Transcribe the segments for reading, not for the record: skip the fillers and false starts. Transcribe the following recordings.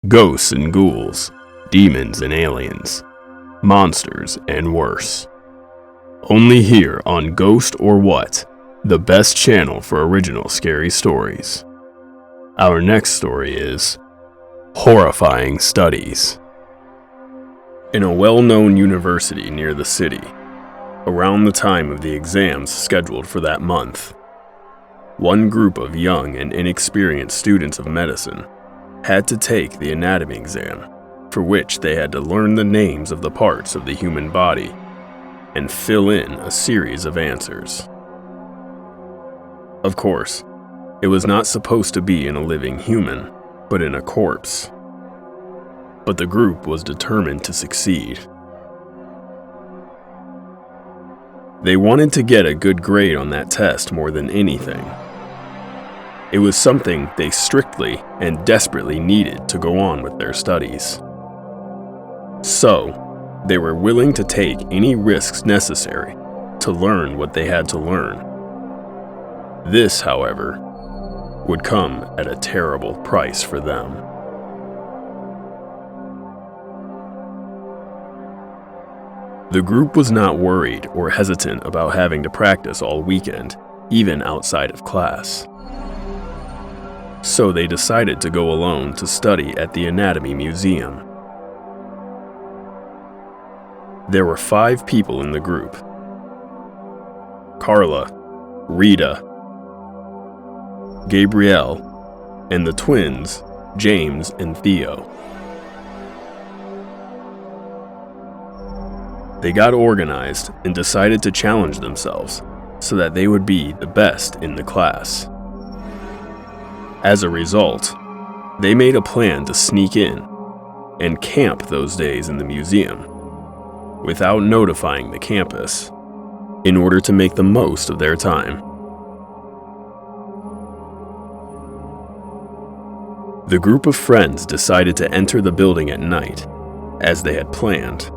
Ghosts and ghouls, demons and aliens, monsters and worse. Only here on Ghost or What, the best channel for original scary stories. Our next story is Horrifying Studies. In a well-known university near the city, around the time of the exams scheduled for that month, one group of young and inexperienced students of medicine had to take the anatomy exam, for which they had to learn the names of the parts of the human body and fill in a series of answers. Of course, it was not supposed to be in a living human, but in a corpse. But the group was determined to succeed. They wanted to get a good grade on that test more than anything. It was something they strictly and desperately needed to go on with their studies. So, they were willing to take any risks necessary to learn what they had to learn. This, however, would come at a terrible price for them. The group was not worried or hesitant about having to practice all weekend, even outside of class. So they decided to go alone to study at the Anatomy Museum. There were 5 people in the group: Carla, Rita, Gabrielle, and the twins, James and Theo. They got organized and decided to challenge themselves so that they would be the best in the class. As a result, they made a plan to sneak in and camp those days in the museum without notifying the campus in order to make the most of their time. The group of friends decided to enter the building at night, as they had planned.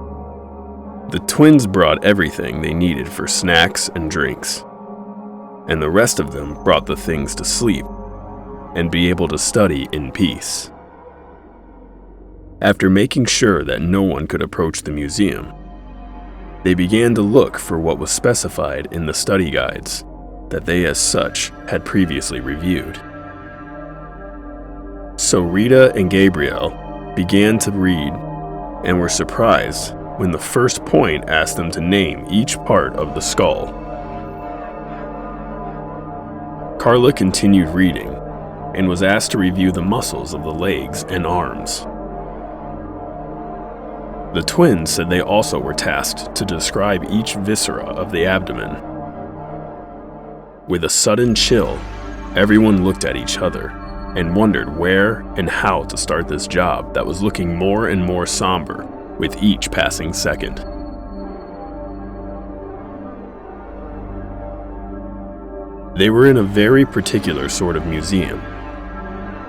The twins brought everything they needed for snacks and drinks, and the rest of them brought the things to sleep and be able to study in peace. After making sure that no one could approach the museum, they began to look for what was specified in the study guides that they as such had previously reviewed. So Rita and Gabrielle began to read and were surprised when the first point asked them to name each part of the skull. Carla continued reading and was asked to review the muscles of the legs and arms. The twins said they also were tasked to describe each viscera of the abdomen. With a sudden chill, everyone looked at each other and wondered where and how to start this job that was looking more and more somber with each passing second. They were in a very particular sort of museum,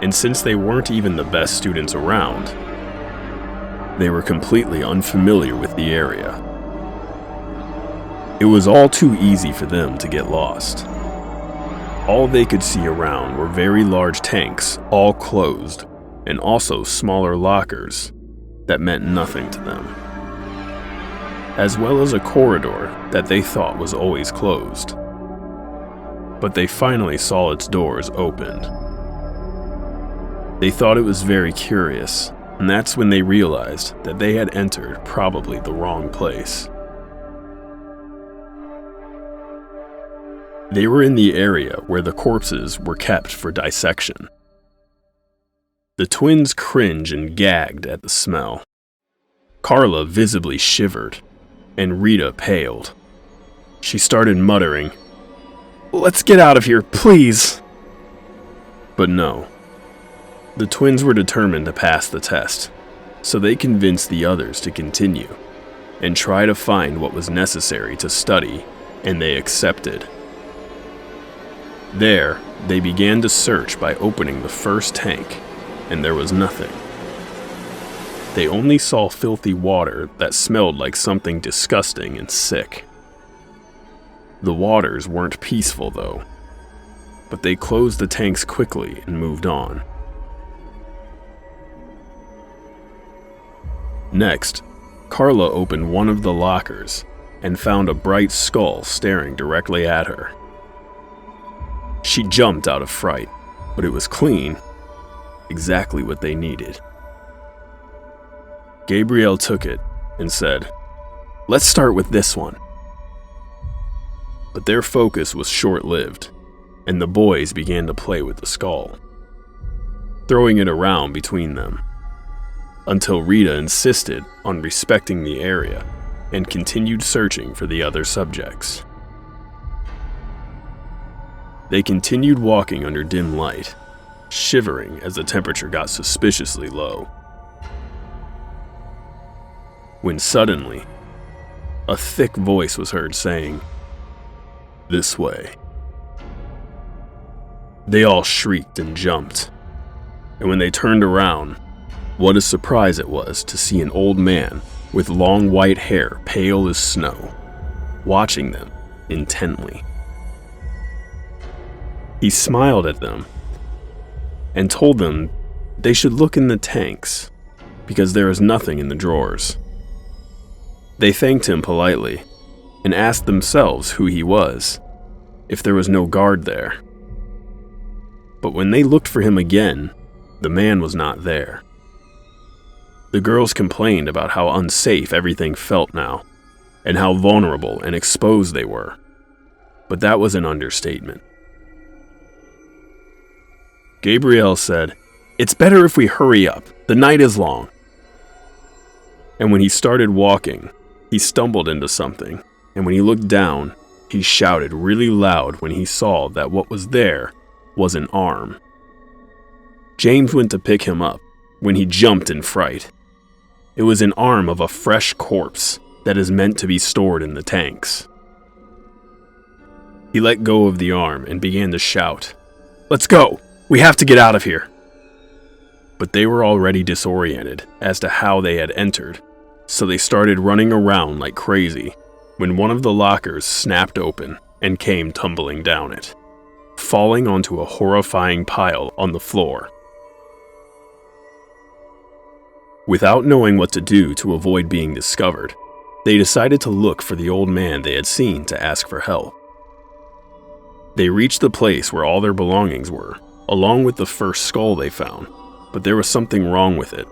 and since they weren't even the best students around, they were completely unfamiliar with the area. It was all too easy for them to get lost. All they could see around were very large tanks, all closed, and also smaller lockers that meant nothing to them, as well as a corridor that they thought was always closed. But they finally saw its doors opened. They thought it was very curious, and that's when they realized that they had entered probably the wrong place. They were in the area where the corpses were kept for dissection. The twins cringed and gagged at the smell. Carla visibly shivered, and Rita paled. She started muttering, "Let's get out of here, please!" But no. The twins were determined to pass the test, so they convinced the others to continue and try to find what was necessary to study, and they accepted. There, they began to search by opening the first tank, and there was nothing. They only saw filthy water that smelled like something disgusting and sick. The waters weren't peaceful, though, but they closed the tanks quickly and moved on. Next, Carla opened one of the lockers and found a bright skull staring directly at her. She jumped out of fright, but it was clean, exactly what they needed. Gabrielle took it and said, "Let's start with this one." But their focus was short-lived, and the boys began to play with the skull, throwing it around between them, until Rita insisted on respecting the area and continued searching for the other subjects. They continued walking under dim light, shivering as the temperature got suspiciously low. When suddenly, a thick voice was heard saying, "This way." They all shrieked and jumped, and when they turned around, what a surprise it was to see an old man with long white hair pale as snow, watching them intently. He smiled at them and told them they should look in the tanks because there is nothing in the drawers. They thanked him politely and asked themselves who he was, if there was no guard there. But when they looked for him again, the man was not there. The girls complained about how unsafe everything felt now, and how vulnerable and exposed they were. But that was an understatement. Gabrielle said, "It's better if we hurry up. The night is long." And when he started walking, he stumbled into something, and when he looked down, he shouted really loud when he saw that what was there was an arm. James went to pick him up when he jumped in fright. It was an arm of a fresh corpse that is meant to be stored in the tanks. He let go of the arm and began to shout, "Let's go! We have to get out of here!" But they were already disoriented as to how they had entered, so they started running around like crazy when one of the lockers snapped open and came tumbling down it, falling onto a horrifying pile on the floor. Without knowing what to do to avoid being discovered, they decided to look for the old man they had seen to ask for help. They reached the place where all their belongings were, along with the first skull they found, but there was something wrong with it.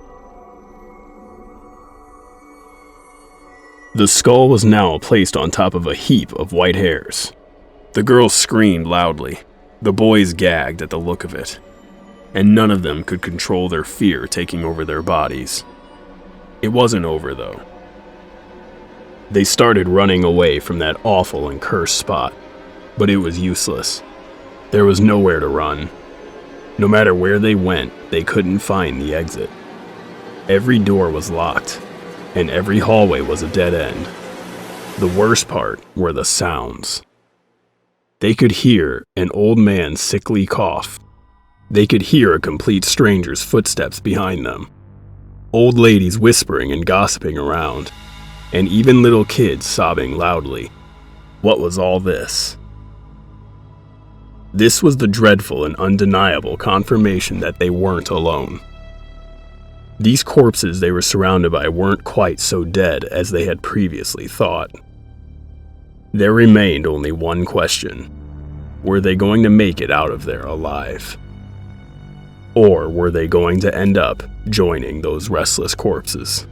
The skull was now placed on top of a heap of white hairs. The girls screamed loudly, the boys gagged at the look of it, and none of them could control their fear taking over their bodies. It wasn't over, though. They started running away from that awful and cursed spot, but it was useless. There was nowhere to run. No matter where they went, they couldn't find the exit. Every door was locked, and every hallway was a dead end. The worst part were the sounds. They could hear an old man's sickly cough. They could hear a complete stranger's footsteps behind them. Old ladies whispering and gossiping around, and even little kids sobbing loudly. What was all this? This was the dreadful and undeniable confirmation that they weren't alone. These corpses they were surrounded by weren't quite so dead as they had previously thought. There remained only one question. Were they going to make it out of there alive? Or were they going to end up joining those restless corpses?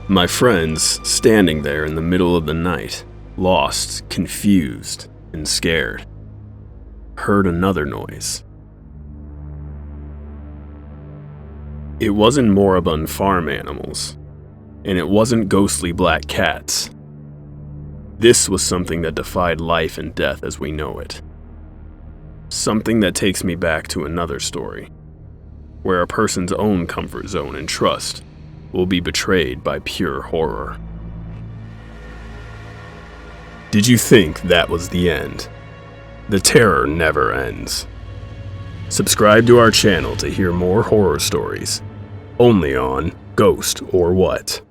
My friends, standing there in the middle of the night, lost, confused, and scared, heard another noise. It wasn't moribund farm animals, and it wasn't ghostly black cats. This was something that defied life and death as we know it. Something that takes me back to another story, where a person's own comfort zone and trust will be betrayed by pure horror. Did you think that was the end? The terror never ends. Subscribe to our channel to hear more horror stories, only on Ghost or What.